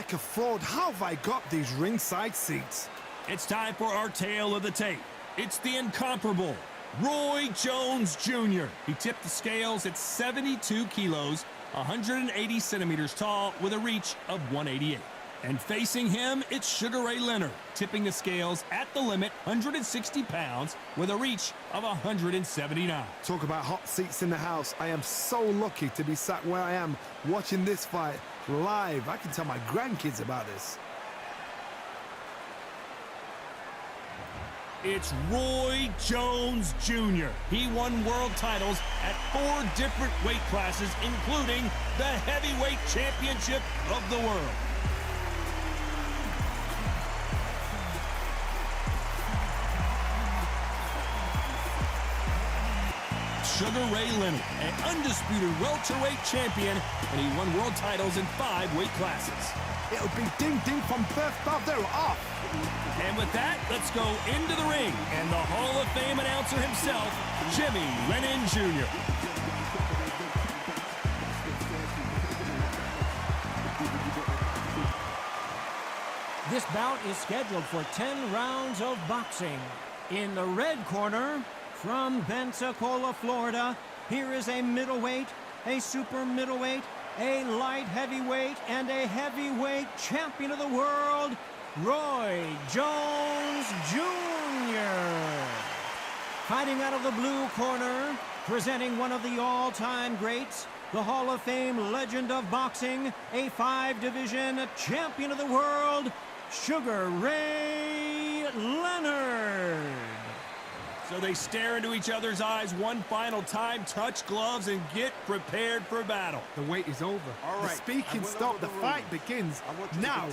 like a fraud. How have I got these ringside seats? It's time for our tale of the tape. It's the incomparable Roy Jones Jr. He tipped the scales at 72 kilos, 180 centimeters tall, with a reach of 188. And facing him, it's Sugar Ray Leonard, tipping the scales at the limit, 160 pounds, with a reach of 179. Talk about hot seats in the house. I am so lucky to be sat where I am, watching this fight live. I can tell my grandkids about this. It's Roy Jones Jr. He won world titles at 4 different weight classes, including the heavyweight championship of the world. Sugar Ray Leonard, an undisputed welterweight champion, and he won world titles in 5 weight classes. It'll be ding-ding from first off. They're off. And with that, let's go into the ring. And the Hall of Fame announcer himself, Jimmy Lennon Jr. This bout is scheduled for 10 rounds of boxing. In the red corner, from Pensacola, Florida, here is a middleweight, a super middleweight, a light heavyweight, and a heavyweight champion of the world, Roy Jones Jr. Fighting out of the blue corner, presenting one of the all-time greats, the Hall of Fame legend of boxing, a 5-division champion of the world, Sugar Ray Leonard. So they stare into each other's eyes one final time, touch gloves, and get prepared for battle. The wait is over. All right. The speaking stopped. The fight begins. Now,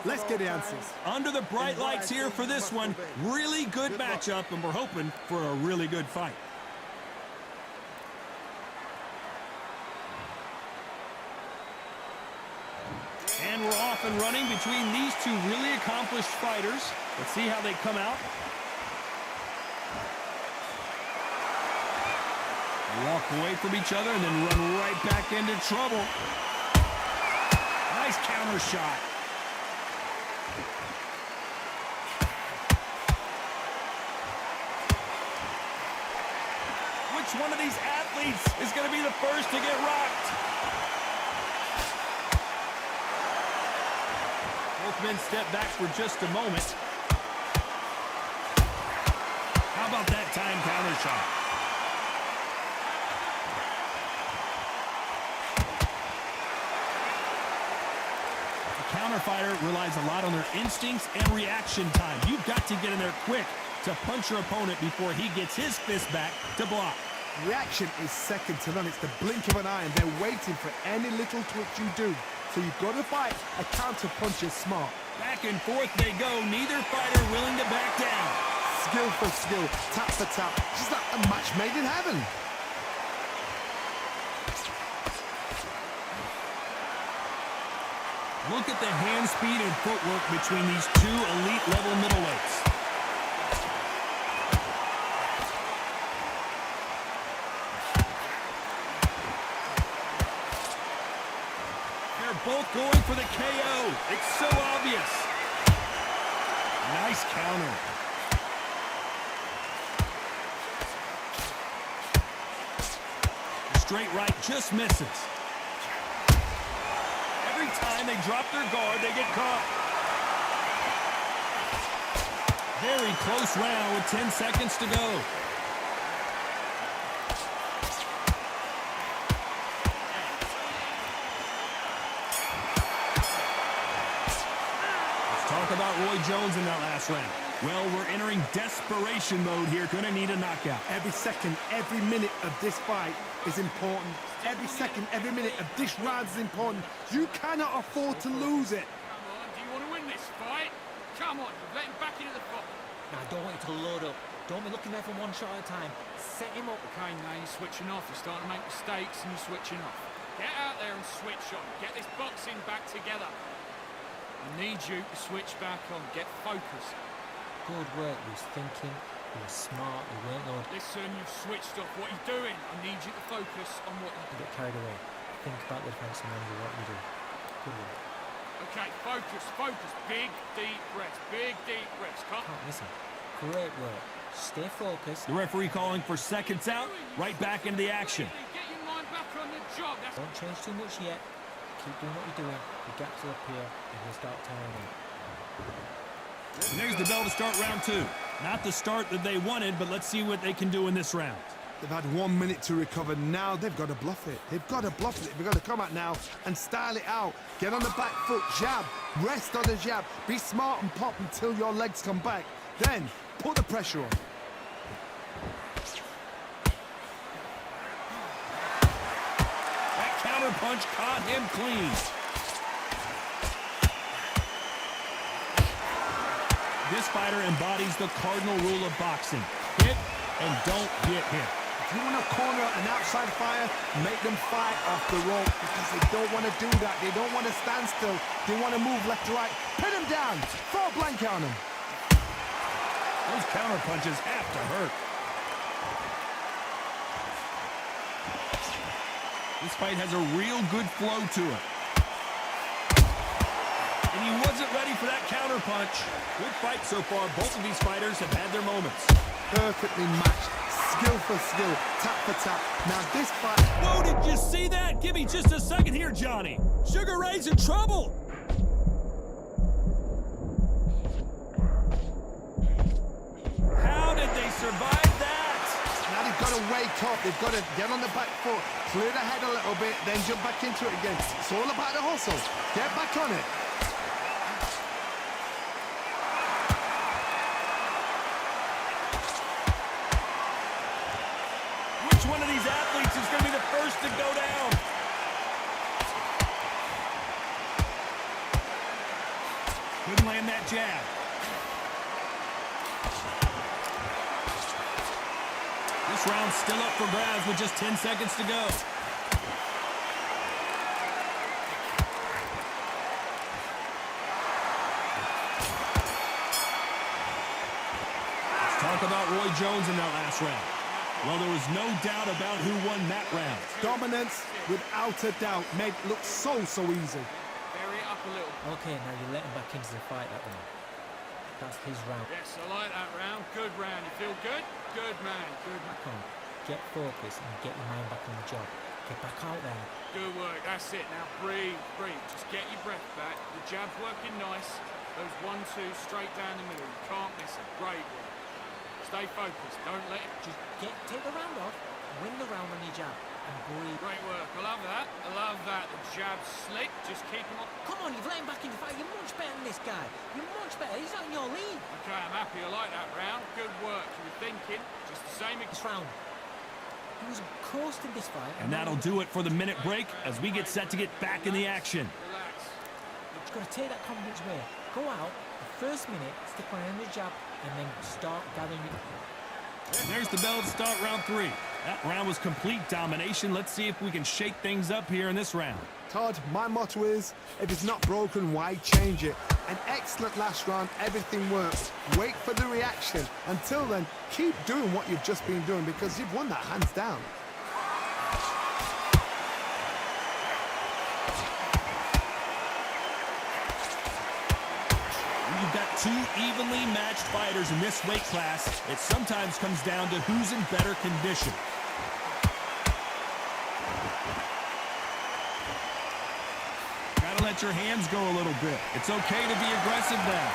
let's get the answers. Under the bright lights here for this one, really good matchup, and we're hoping for a really good fight. And we're off and running between these two really accomplished fighters. Let's see how they come out. Walk away from each other and then run right back into trouble. Nice counter shot. Which one of these athletes is going to be the first to get rocked? Both men step back for just a moment. How about that time counter shot? Counter fighter relies a lot on their instincts and reaction time. You've got to get in there quick to punch your opponent before he gets his fist back to block. Reaction is second to none. It's the blink of an eye, and they're waiting for any little twitch you do. So you've got to fight. A counter punch is smart. Back and forth they go. Neither fighter willing to back down. Skill for skill, tap for tap. Just like a match made in heaven. Look at the hand speed and footwork between these two elite-level middleweights. They're both going for the KO. It's so obvious. Nice counter. Straight right just misses. Every time they drop their guard, they get caught. Very close round with 10 seconds to go. Let's talk about Roy Jones in that last round. Well, we're entering desperation mode here. Gonna need a knockout. Every second, every minute of this fight is important. Every second, every minute of this round is important. You cannot afford to lose it. Come on, do you want to win this fight? Come on, let him back into the fight. Now, I don't want you to load up. Don't be looking there for one shot at a time. Set him up. Okay, now you're switching off. You're starting to make mistakes and you're switching off. Get out there and switch on. Get this boxing back together. I need you to switch back on. Get focused. Good work. He was thinking. He was smart. He weren't going to Listen, you've switched off. What are you doing? I need you to focus on what you're doing. get carried away. Think about the defense and remember what you do. Good work. Okay, focus, focus. Big, deep breaths. Big, deep breaths. Come Can't miss him. Great work. Stay focused. The referee calling for seconds out, right back into the action. Get your mind back on the job. That's Don't change too much yet. Keep doing what you're doing. The gaps will appear and you'll start tiring out. And there's the bell to start round 2. Not the start that they wanted, but let's see what they can do in this round. They've had 1 minute to recover. Now they've got to bluff it. They've got to bluff it. They've got to come out now and style it out. Get on the back foot, jab. Rest on the jab. Be smart and pop until your legs come back. Then put the pressure on. That counter punch caught him clean. This fighter embodies the cardinal rule of boxing. Hit and don't get hit. If you want to corner an outside fire, make them fight off the rope because they don't want to do that. They don't want to stand still. They want to move left to right. Pin them down. Throw a blanket on them. Those counter punches have to hurt. This fight has a real good flow to it. And he wasn't ready for that counter punch. Good fight so far. Both of these fighters have had their moments. Perfectly matched. Skill for skill. Tap for tap. Now this fight... Whoa, did you see that? Give me just a second here, Johnny. Sugar Ray's in trouble. How did they survive that? Now they've got to wake up. They've got to get on the back foot, clear the head a little bit, then jump back into it again. It's all about the hustle. Get back on it. Which one of these athletes is going to be the first to go down? Couldn't land that jab. This round's still up for grabs with just 10 seconds to go. Let's talk about Roy Jones in that last round. Well, there was no doubt about who won that round. Dominance, without a doubt, made it look so easy. bury it up a little. Okay, now you let him back into the fight that one. That's his round. Yes, I like that round. Good round. You feel good? Good man. Good man. Come on, get focused and get your mind back on the job. Get back out there. Good work. That's it. Now breathe, breathe. Just get your breath back. The jab's working nice. Those 1-2 straight down the middle. You can't miss it. Great work. Stay focused. Don't let it. Just take the round off, win the round on your jab, and breathe. Great work. I love that. I love that. The jab's slick. Just keep him on. Come on, you've let him back in the fight. You're much better than this guy. You're much better. He's not in your league. Okay, I'm happy. I like that round. Good work. You were thinking. Just the same. This round, he was coasting this fight. And that'll do it for the minute break as we get set to get back in the action. Relax. You've got to take that confidence away. Go out, the first minute, stick on the jab, and then start gathering your... There's the bell to start round 3. That round was complete domination. Let's see if we can shake things up here in this round. Todd, my motto is, if it's not broken, why change it? An excellent last round, everything works. Wait for the reaction. Until then, keep doing what you've just been doing because you've won that hands down. You've got two evenly matched fighters in this weight class. It sometimes comes down to who's in better condition. Gotta let your hands go a little bit. It's okay to be aggressive now.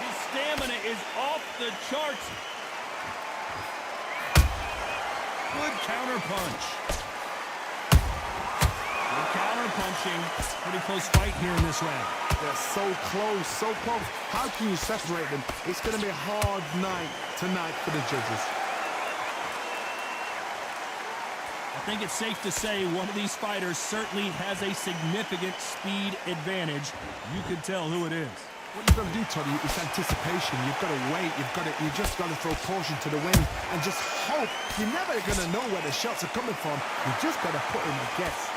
His stamina is off the charts. Good counter punch. Good counter punching. Pretty close fight here in this round. They're so close, so close. How can you separate them? It's going to be a hard night tonight for the judges. I think it's safe to say one of these fighters certainly has a significant speed advantage. You can tell who it is. What you've got to do, Toddy, is anticipation. You've got to wait. You just got to throw caution to the wind and just hope. You're never going to know where the shots are coming from. You just got to put in the guess.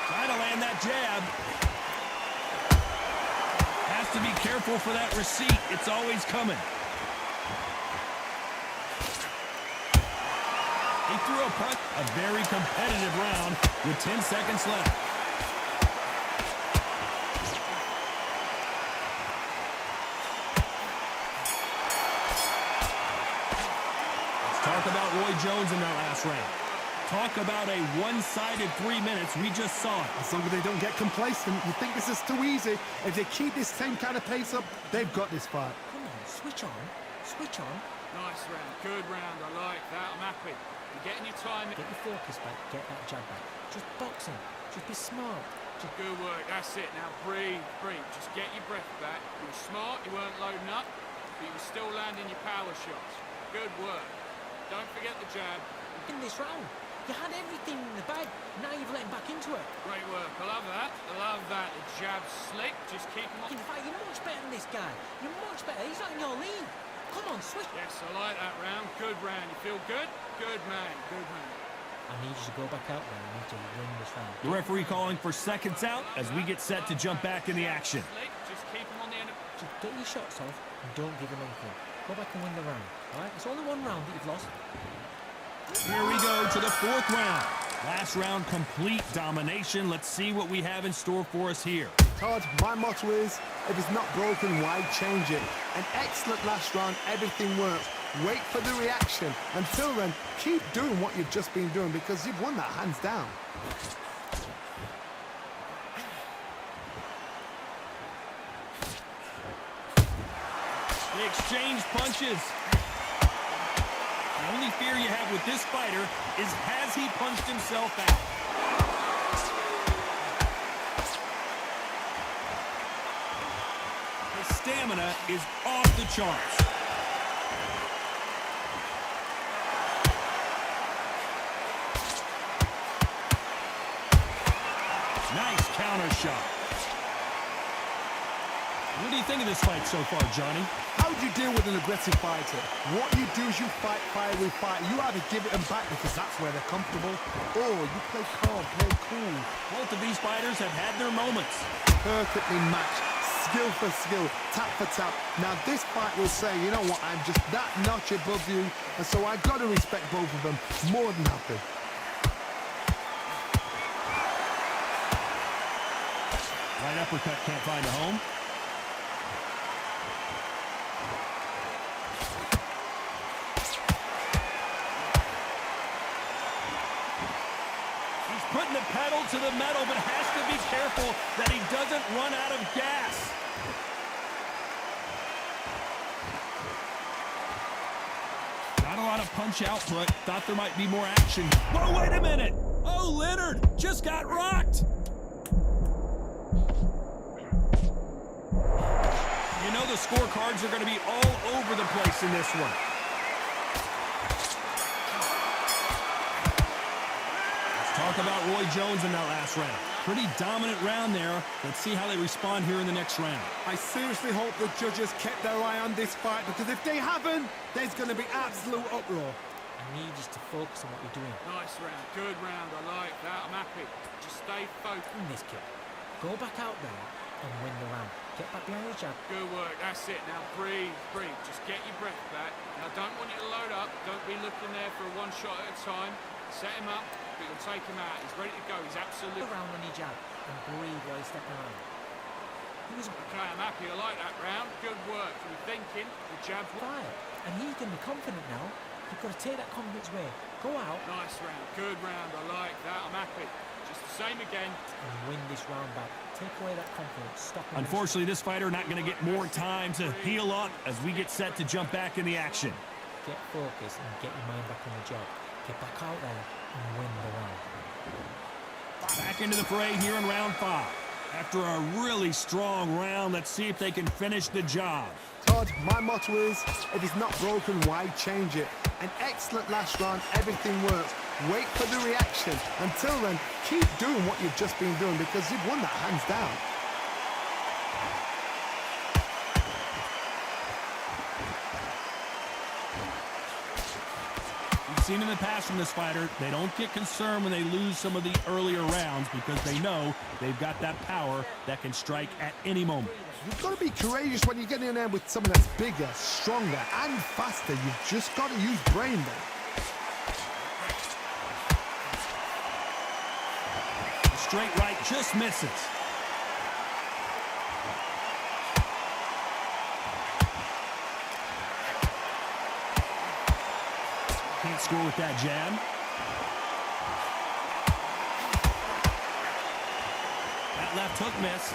Trying to land that jab. to be careful for that receipt. It's always coming. He threw a punch. A very competitive round with 10 seconds left. Let's talk about Roy Jones in that last round. Talk about a one-sided 3 minutes. We just saw it. As long as they don't get complacent, you think this is too easy. If they keep this same kind of pace up, they've got this fight. Come on, switch on. Switch on. Nice round, good round. I like that. I'm happy. You're getting your time. Get your focus back. Get that jab back. Just boxing. Just be smart. Just Good work. That's it. Now breathe, breathe. Just get your breath back. You were smart. You weren't loading up, but you were still landing your power shots. Good work. Don't forget the jab. in this round. You had everything in the bag. Now you've let him back into it. Great work. I love that. I love that. The jab's slick. Just keep him on. In fact, you're much better than this guy. You're much better. He's not in your league. Come on, switch. Yes, I like that round. Good round. You feel good? Good man. Good man. I need you to go back out there. I need to win this round. The referee calling for seconds out as we get set to jump back in the action. Slick. Just keep him on the end of... Just get your shots off and don't give him anything. Go back and win the round. All right? It's only one round that you've lost. Here we go to the fourth round. Last round, complete domination. Let's see what we have in store for us here. Todd, my motto is, if it's not broken, why change it? An excellent last round, everything works. Wait for the reaction. Until then, keep doing what you've just been doing because you've won that hands down. They exchange punches. The only fear you have with this fighter is, has he punched himself out? His stamina is off the charts. Nice counter shot. What do you think of this fight so far, Johnny? How do you deal with an aggressive fighter? What you do is you fight fire with fire. You either give it them back because that's where they're comfortable, or you play calm, play cool. Both of these fighters have had their moments. Perfectly matched, skill for skill, tap for tap. Now this fight will say, you know what, I'm just that notch above you, and so I got to respect both of them more than happy. Right uppercut can't find a home. He's putting the pedal to the metal, but has to be careful that he doesn't run out of gas. Not a lot of punch output. Thought there might be more action. Whoa, wait a minute! Oh, Leonard just got rocked! You know the scorecards are going to be all over the place in this one. Let's talk about Roy Jones in that last round. Pretty dominant round there. Let's see how they respond here in the next round. I seriously hope the judges kept their eye on this fight because if they haven't, there's going to be absolute uproar. I need you to focus on what you're doing. Nice round. Good round. I like that. I'm happy. Just stay focused. Win this kid. Go back out there and win the round. Get back behind the jab. Good work. That's it. Now breathe, breathe. Just get your breath back. Now don't want you to load up. Don't be looking there for a one shot at a time. Set him up, but you'll take him out. He's ready to go. He's absolutely... Around on your jab and breathe while you're stepping around. He was Okay, I'm happy. I like that round. Good work. You were thinking. The jab... fire. And he's going to be confident now. You've got to take that confidence away. Go out Nice round. Good round. I like that. I'm happy. Just the same again. and win this round back. Take away that confidence. Stop him. Unfortunately, this fighter not going to get more time to heal up as we get set to jump back in the action. Get focused and get your mind back on the job. Get back out there and win the round. Back into the fray here in round 5. After a really strong round, let's see if they can finish the job. Todd, my motto is, if it's not broken, why change it? An excellent last round, everything works. Wait for the reaction. Until then, keep doing what you've just been doing because you've won that hands down. We've seen in the past from this fighter, they don't get concerned when they lose some of the earlier rounds because they know they've got that power that can strike at any moment. You've got to be courageous when you get in there with someone that's bigger, stronger, and faster. You've just got to use brain there. The straight right just misses. Can't score with that jab. That left hook missed.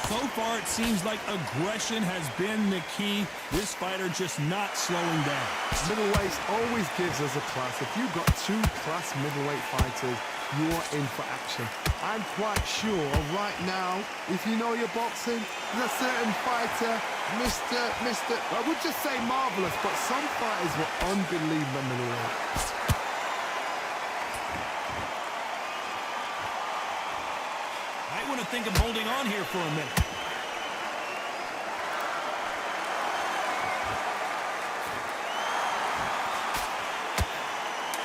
So far, it seems like aggression has been the key. This fighter just not slowing down. Middleweight always gives us a class. If you've got two class middleweight fighters, you're in for action. I'm quite sure right now, if you know your boxing, there's a certain fighter, I would just say marvelous, but some fighters were unbelievable middleweight. I want to think of holding on here for a minute.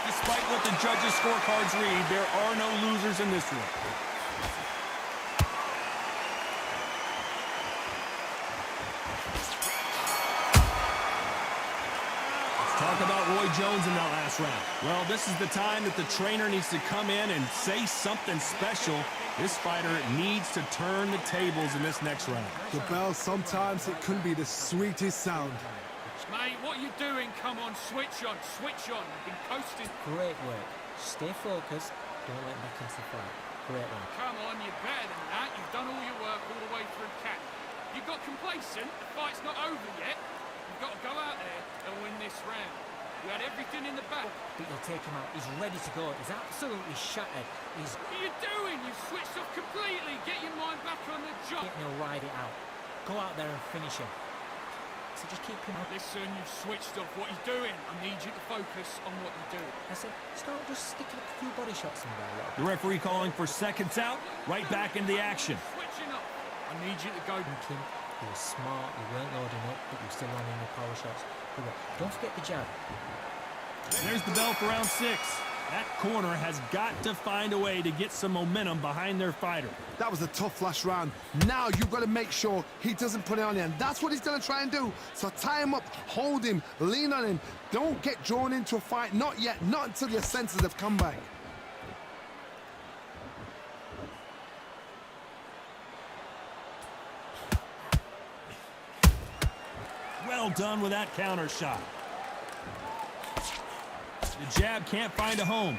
Despite what the judges' scorecards read, there are no losers in this one. Let's talk about Roy Jones in that last round. Well, this is the time that the trainer needs to come in and say something special. This fighter needs to turn the tables in this next round. The bell, sometimes it can be the sweetest sound. Mate, what are you doing? Come on, switch on, switch on. You've been coasting. Great work. Stay focused. Don't let back into the fight. Great one. Come on, you're better than that. You've done all your work all the way through camp. You got complacent. The fight's not over yet. You've got to go out there and win this round. You had everything in the back. But you'll take him out. He's ready to go. He's absolutely shattered. He's... What are you doing? You've switched off completely. Get your mind back on the job. He'll ride it out. Go out there and finish him. So just keep him out. Listen, you've switched off. What are you doing? I need you to focus on what you're doing. I said, start just sticking a few body shots in there. Look. The referee calling for seconds out, right back into the action. Switching off. I need you to go. Thinking, you were smart, you weren't loading up, but you were still landing your power shots. But look, don't forget the jab. There's the bell for round 6. That corner has got to find a way to get some momentum behind their fighter. That was a tough last round. Now you've got to make sure he doesn't put it on you, and that's what he's going to try and do. So tie him up, hold him, lean on him. Don't get drawn into a fight. Not yet. Not until your senses have come back. Well done with that counter shot. The jab can't find a home.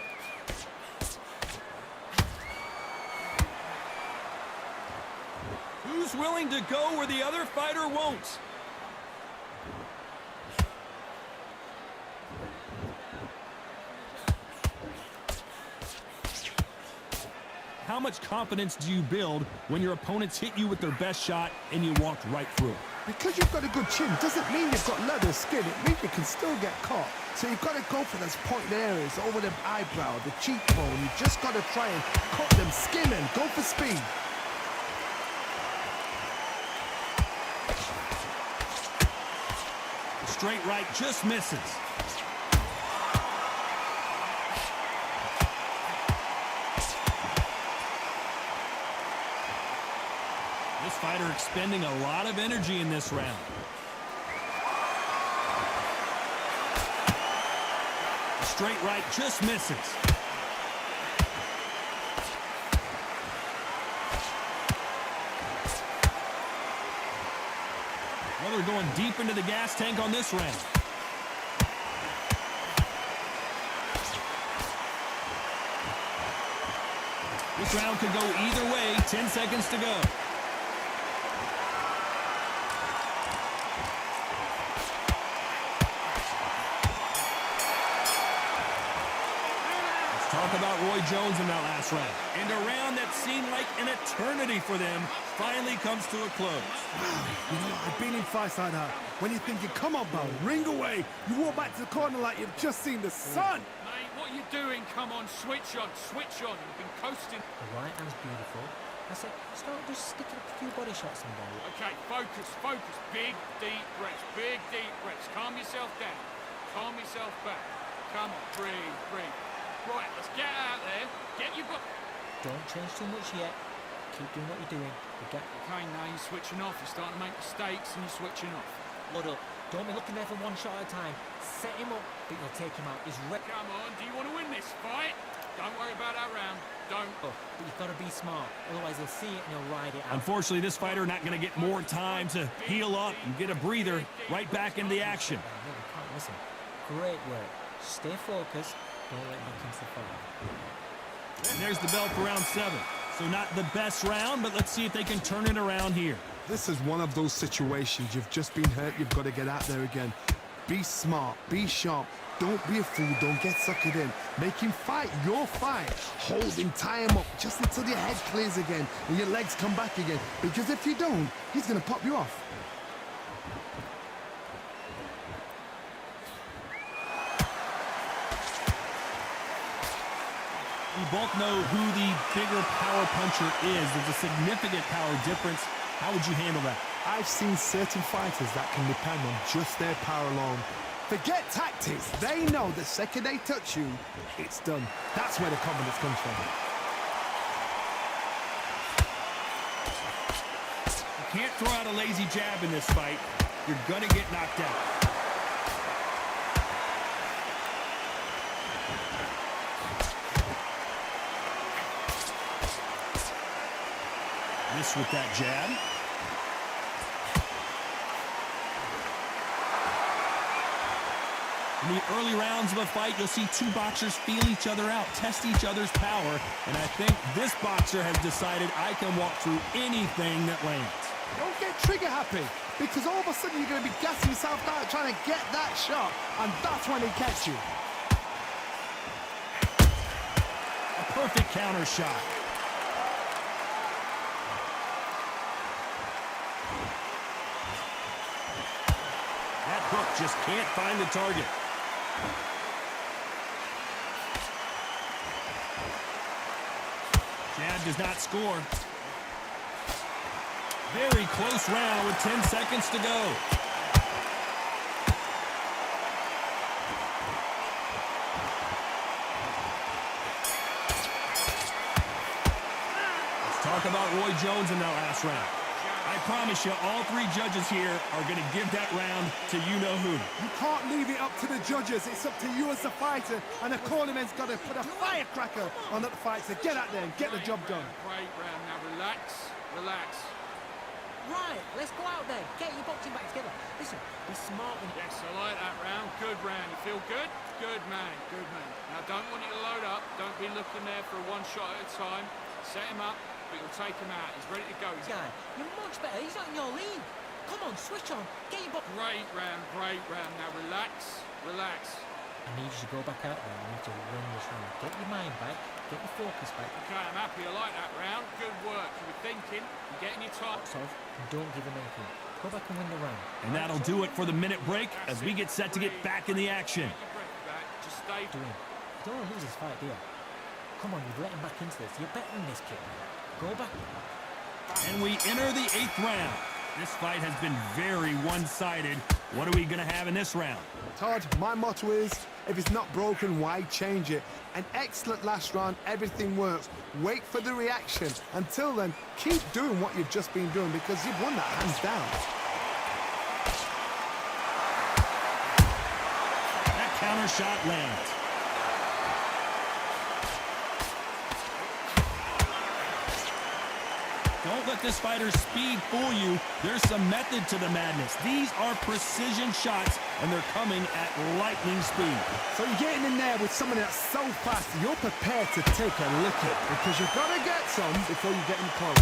Who's willing to go where the other fighter won't? How much confidence do you build when your opponents hit you with their best shot and you walked right through it? Because you've got a good chin doesn't mean you've got leather skin. It means you can still get caught. So you've got to go for those pointed areas, over the eyebrow, the cheekbone. You've just got to try and cut them, skin them, go for speed. The straight right just misses. This fighter expending a lot of energy in this round. The straight right just misses. Well, they're going deep into the gas tank on this round. This round could go either way. 10 seconds to go. Talk about Roy Jones in that last round. And a round that seemed like an eternity for them finally comes to a close. You know, I've been in fights like that. When you're thinking, come on, bro, ring away. You walk back to the corner like you've just seen the sun. Mate, what are you doing? Come on, switch on, switch on. You've been coasting. The right hand's beautiful. I said, start just sticking a few body shots in there. Okay, focus, focus. Big, deep breaths. Big, deep breaths. Calm yourself down. Calm yourself back. Come on, breathe, breathe. Right, let's get out there. Get your butt. Don't change too much yet. Keep doing what you're doing. Okay, now you're switching off. You're starting to make mistakes and you're switching off. Load up. Don't be looking there for one shot at a time. Set him up, but you'll take him out. He's ready. Come on, do you want to win this fight? Don't worry about that round. Don't. But you've got to be smart. Otherwise, he'll see it and he'll ride it out. Unfortunately, this fighter not going to get more time to heal up and get a breather. Right back into the action. No, we can't listen. Great work. Stay focused. Don't let him back into the fight. And there's the bell for round 7. So not the best round, but let's see if they can turn it around here. This is one of those situations. You've just been hurt. You've got to get out there again. Be smart. Be sharp. Don't be a fool. Don't get suckered in. Make him fight your fight. Hold him. Tie him up just until your head clears again and your legs come back again. Because if you don't, he's going to pop you off. We both know who the bigger power puncher is. There's a significant power difference. How would you handle that? I've seen certain fighters that can depend on just their power alone. Forget tactics. They know the second they touch you, it's done. That's where the confidence comes from. You can't throw out a lazy jab in this fight. You're going to get knocked out. Miss with that jab. In the early rounds of a fight, you'll see two boxers feel each other out, test each other's power, and I think this boxer has decided I can walk through anything that lands. Don't get trigger happy, because all of a sudden you're going to be gassing yourself out trying to get that shot, and that's when he gets you. A perfect counter shot. That hook just can't find the target. Jab does not score. Very close round with 10 seconds to go. Let's talk about Roy Jones in that last round. I promise you, all three judges here are going to give that round to you-know-who. You can't leave it up to the judges. It's up to you as the fighter, and the cornerman's got to put a firecracker on that fight. So get out there and get the job done. Great round. Now relax, relax. Right, let's go out there. Get your boxing back together. Listen, be smart. Yes, I like that round. Good round. You feel good? Good man, good man. Now don't want you to load up. Don't be looking there for one shot at a time. Set him up, but you'll take him out. He's ready to go. Guy, you're much better. He's not in your league. Come on, switch on. Get your box. Great round, great round. Now relax, relax. I need you to go back out there. You need to win this round. Get your mind back. Get your focus back. Okay, I'm happy. I like that round. Good work. You were thinking. You're getting your time. Off, and don't give him anything. Go back and win the round. And that'll do it for the minute break as we get set to get back in the action. Get your breath back. Just stay. Do him. You don't want to lose this fight, do you? Come on, you've let him back into this. You're better than this kid. Go back. And we enter the 8th round. This fight has been very one-sided. What are we going to have in this round? Todd, my motto is, if it's not broken, why change it? An excellent last round, everything works. Wait for the reaction. Until then, keep doing what you've just been doing because you've won that hands down. That counter shot lands. Don't let this fighter's speed fool you. There's some method to the madness. These are precision shots, and they're coming at lightning speed. So you're getting in there with someone that's so fast, you're prepared to take a licking because you've got to get some before you get in close.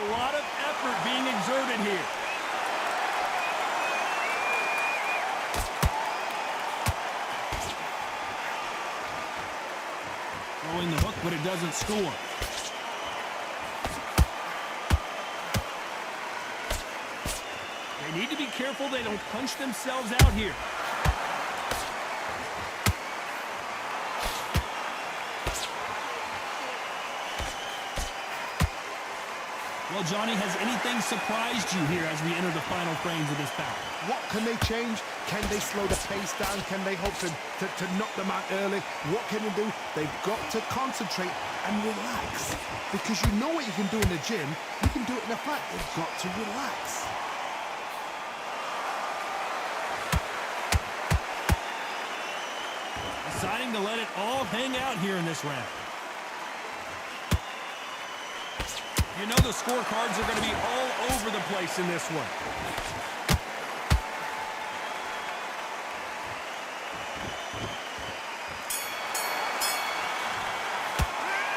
A lot of effort being exerted here. Throwing the hook, but it doesn't score. They need to be careful they don't punch themselves out here. Well, Johnny, has anything surprised you here as we enter the final frames of this bout? What can they change? Can they slow the pace down? Can they hope to knock them out early? What can they do? They've got to concentrate and relax. Because you know what you can do in the gym, you can do it in a fight. They've got to relax. Deciding to let it all hang out here in this round. You know the scorecards are going to be all over the place in this one.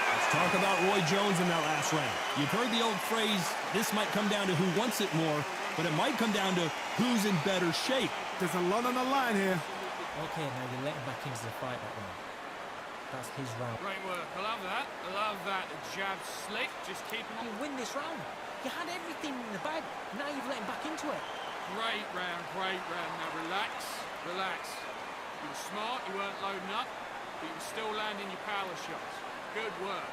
Let's talk about Roy Jones in that last round. You've heard the old phrase, this might come down to who wants it more, but it might come down to who's in better shape. There's a lot on the line here. Okay, now you're letting back into the fight that round. That's his round. Great work. I love that. I love that. The jab's slick. Just keep him on. You win this round. You had everything in the bag. Now you've let him back into it. Great round. Great round. Now relax. Relax. You were smart. You weren't loading up. But you were still landing your power shots. Good work.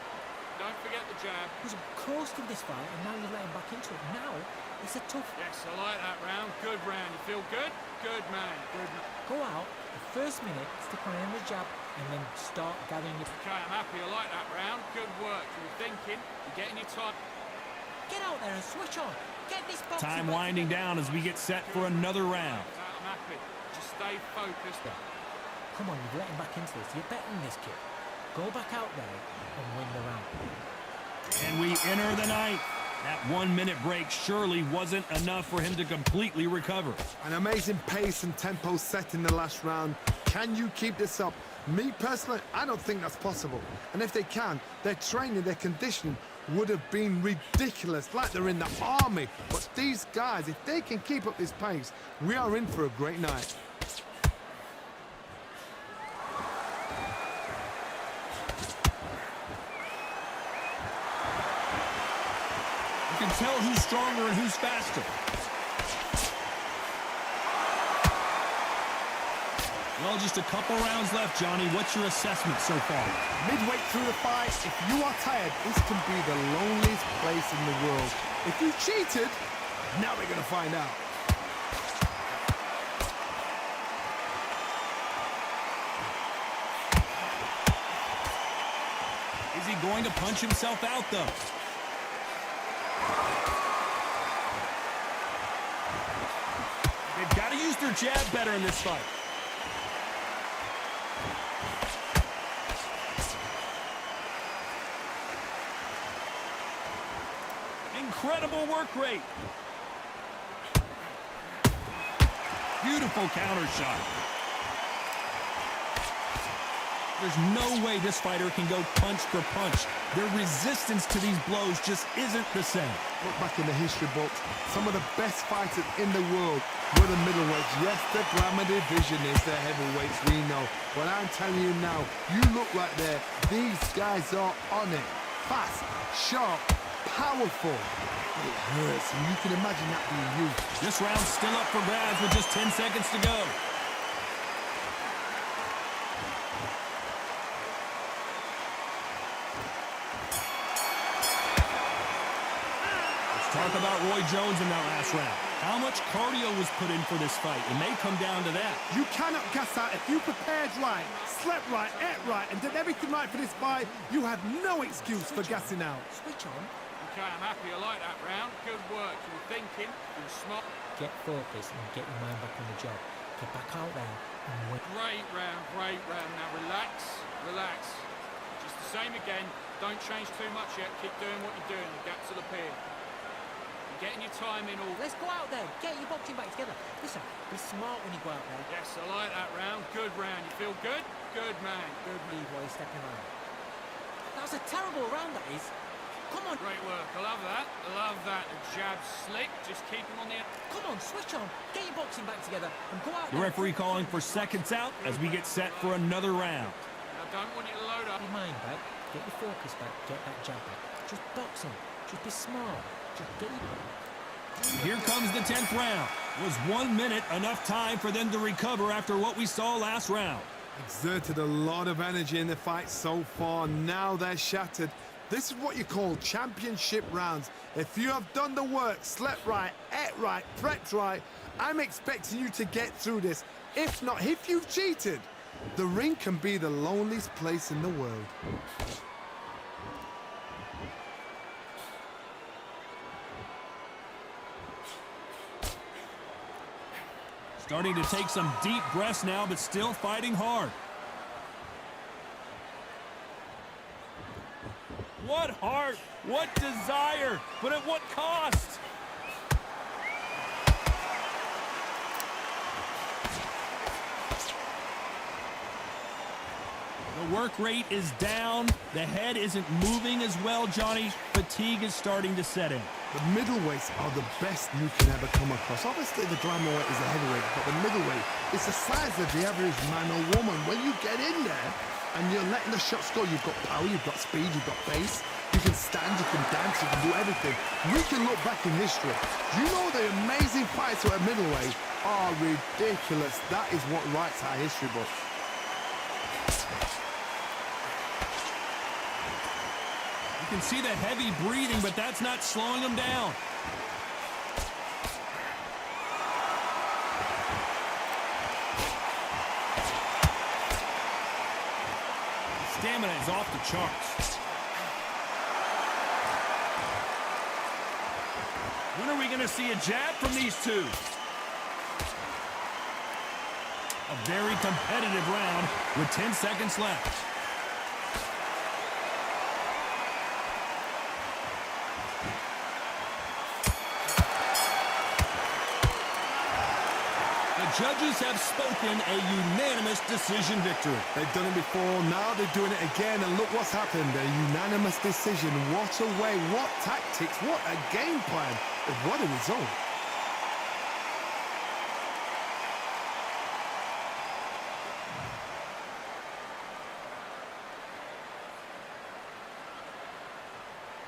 Don't forget the jab. He was close to this fight, and now you're letting him back into it. Now, it's a tough... Yes, I like that round. Good round. You feel good? Good man. Good man. Go out, the first minute, stick around the jab, and then start gathering your... Okay, I'm happy. I like that round. Good work. You were thinking. You're getting your time. Get out there and switch on. Get this box. Time winding down as we get set for another round. I'm happy. Just stay focused. Come on, you've let him back into this. You're betting this kid. Go back out there and win the round. And we enter the ninth. That 1 minute break surely wasn't enough for him to completely recover. An amazing pace and tempo set in the last round. Can you keep this up? Me personally, I don't think that's possible. And if they can, their training, their conditioning would have been ridiculous, like they're in the army. But these guys, if they can keep up this pace, we are in for a great night. You can tell who's stronger and who's faster. Well, just a couple rounds left, Johnny. What's your assessment so far? Midway through the fight, if you are tired, this can be the loneliest place in the world. If you cheated, now we're going to find out. Is he going to punch himself out, though? They've got to use their jab better in this fight. Incredible work rate. Beautiful counter shot. There's no way this fighter can go punch for punch. Their resistance to these blows just isn't the same. Look back in the history books, some of the best fighters in the world were the middleweights. Yes, the glamour division is the heavyweights, we know. But I'm telling you now, you look right there, these guys are on it. Fast, sharp, powerful. It hurts, and you can imagine that being you. This round's still up for grabs with just 10 seconds to go. Talk about Roy Jones in that last round. How much cardio was put in for this fight? It may come down to that. You cannot gas out. If you prepared right, slept right, ate right, and did everything right for this fight, you have no excuse for gassing out. Switch on. Okay, I'm happy. I like that round. Good work. You were thinking. You were smart. Get focused and get your mind back on the job. Get back out there and win. Great round. Great round. Now relax. Relax. Just the same again. Don't change too much yet. Keep doing what you're doing. The gaps are the pier. Getting your time in all. Let's go out there. Get your boxing back together. Listen, be smart when you go out there. Yes, I like that round. Good round. You feel good? Good man. Good lead while you're stepping around. That was a terrible round, that is. Come on. Great work. I love that. I love that. The jab's slick. Just keep him on the... Come on, switch on. Get your boxing back together and go out The there. referee calling for seconds out as we get set for another round. I don't want you to load up. Get your mind back. Get your focus back. Get that jab back. Just box him. Just be smart. Just get your... Here comes the 10th round. Was 1 minute enough time for them to recover after what we saw last round? Exerted a lot of energy in the fight so far. Now they're shattered. This is what you call championship rounds. If you have done the work, slept right, ate right, prepped right, I'm expecting you to get through this. If not, if you've cheated, the ring can be the loneliest place in the world. Starting to take some deep breaths now, but still fighting hard. What heart, what desire, but at what cost? The work rate is down. The head isn't moving as well, Johnny. Fatigue is starting to set in. The middleweights are the best you can ever come across. Obviously, the glamour weight is the heavyweight, but the middleweight is the size of the average man or woman. When you get in there and you're letting the shots go, you've got power, you've got speed, you've got pace. You can stand, you can dance, you can do everything. We can look back in history. You know the amazing fights at middleweight are ridiculous. That is what writes our history book. You can see the heavy breathing, but that's not slowing him down. Stamina is off the charts. When are we going to see a jab from these two? A very competitive round with 10 seconds left. The judges have spoken a unanimous decision victory. They've done it before, now they're doing it again, and look what's happened. A unanimous decision. What a way, what tactics, what a game plan. What a result.